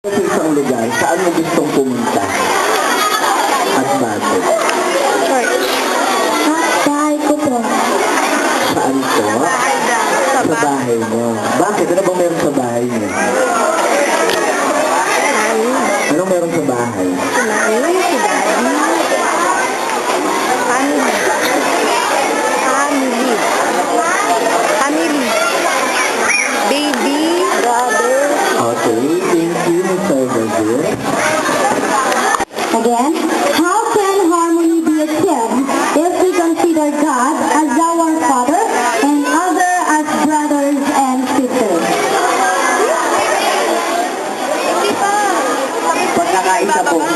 Sa isang lugar, saan mo gustong pumunta? At bakit? Bahay ko po. Saan po? Sa bahay mo. Bakit? Ano bang meron sa bahay niyo? Anong meron sa bahay? Family. Baby. Brother. Okay, thank you, Mr. Virgil. Again, how can harmony be achieved if we consider God as our Father and other as brothers and sisters? Pagkakaisa po.